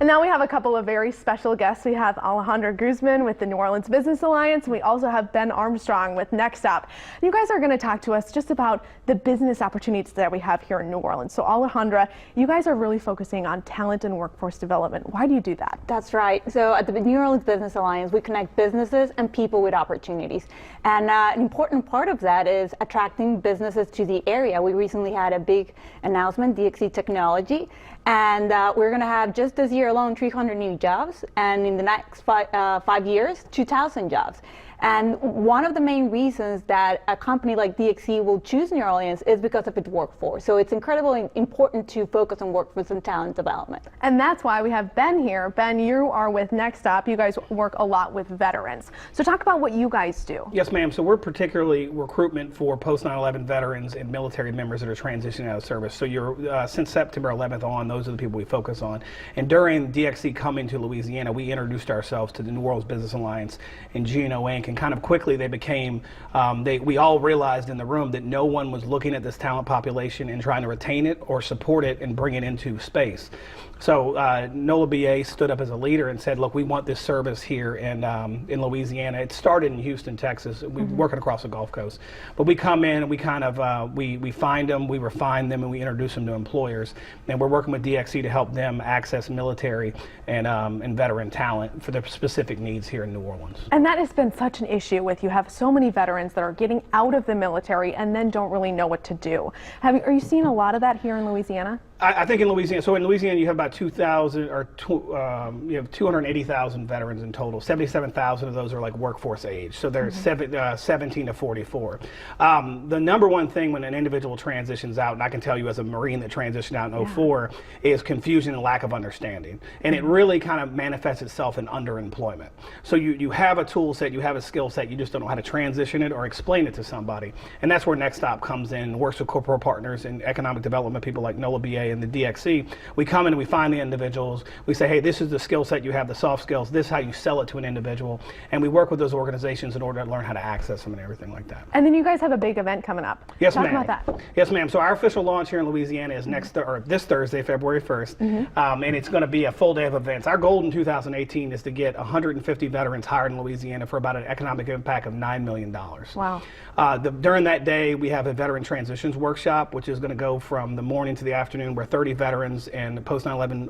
And now we have a couple of very special guests. We have Alejandra Guzman with the New Orleans Business Alliance, and we also have Ben Armstrong with NextOp. You guys are going to talk to us just about the business opportunities that we have here in New Orleans. So Alejandra, you guys are really focusing on talent and workforce development. Why do you do that? That's right. So at the New Orleans Business Alliance, we connect businesses and people with opportunities. And an important part of that is attracting businesses to the area. We recently had a big announcement, DXC Technology, and we're going to have just this year alone 300 new jobs, and in the next 5 years, 2,000 jobs. And one of the main reasons that a company like DXC will choose New Orleans is because of its workforce. So it's incredibly important to focus on workforce and talent development. And that's why we have Ben here. Ben, you are with NextOp. You guys work a lot with veterans. So talk about what you guys do. Yes, ma'am. So we're particularly recruitment for post 9/11 veterans and military members that are transitioning out of service. So since September 11th on, those are the people we focus on. And during DXC coming to Louisiana, we introduced ourselves to the New Orleans Business Alliance and GNO Inc. And kind of quickly they became, we all realized in the room that no one was looking at this talent population and trying to retain it or support it and bring it into space. So NOLABA stood up as a leader and said, look, we want this service here in Louisiana. It started in Houston, Texas. We're working across the Gulf Coast. But we come in and we kind of, we find them, we refine them, and we introduce them to employers. And we're working with DXC to help them access military and veteran talent for their specific needs here in New Orleans. And that has been such an issue with, you have so many veterans that are getting out of the military and then don't really know what to do. Are you seeing a lot of that here in Louisiana? I think in Louisiana, so in Louisiana you have about 2,000 or you have 280,000 veterans in total. 77,000 of those are like workforce age. So they're 17 to 44. The number one thing when an individual transitions out, and I can tell you as a Marine that transitioned out in 04, is confusion and lack of understanding. And it really kind of manifests itself in underemployment. So you have a tool set, you have a skill set, you just don't know how to transition it or explain it to somebody. And that's where NextOp comes in and works with corporate partners and economic development people like NOLABA and the DXC. We come in and we find the individuals. We say, hey, this is the skill set you have, the soft skills. This is how you sell it to an individual. And we work with those organizations in order to learn how to access them and everything like that. And then you guys have a big event coming up. Yes, ma'am. Talk about that. Yes, ma'am. So our official launch here in Louisiana is this Thursday, February 1st. And it's going to be a full day of events. Our goal in 2018 is to get 150 veterans hired in Louisiana for about an economic impact of $9 million. Wow. During that day, we have a veteran transitions workshop, which is going to go from the morning to the afternoon, where 30 veterans and post 9/11,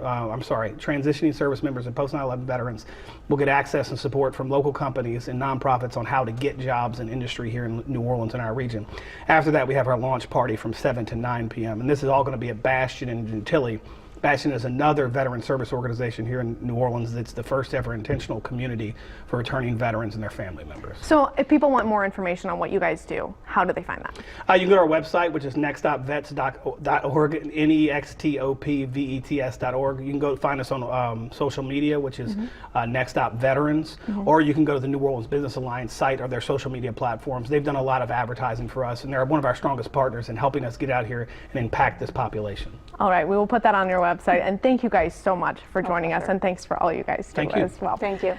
transitioning service members and post 9/11 veterans will get access and support from local companies and nonprofits on how to get jobs in industry here in New Orleans and our region. After that, we have our launch party from 7 to 9 p.m. And this is all going to be at Bastion and Gentilly. Bastion is another veteran service organization here in New Orleans that's the first ever intentional community for returning veterans and their family members. So if people want more information on what you guys do, how do they find that? You can go to our website, which is nextopvets.org, nextopvets.org. You can go find us on social media, which is NextOp Veterans, or you can go to the New Orleans Business Alliance site or their social media platforms. They've done a lot of advertising for us, and they're one of our strongest partners in helping us get out here and impact this population. All right, we will put that on your website. And thank you guys so much for joining us, and thanks for all you guys do as well. Thank you.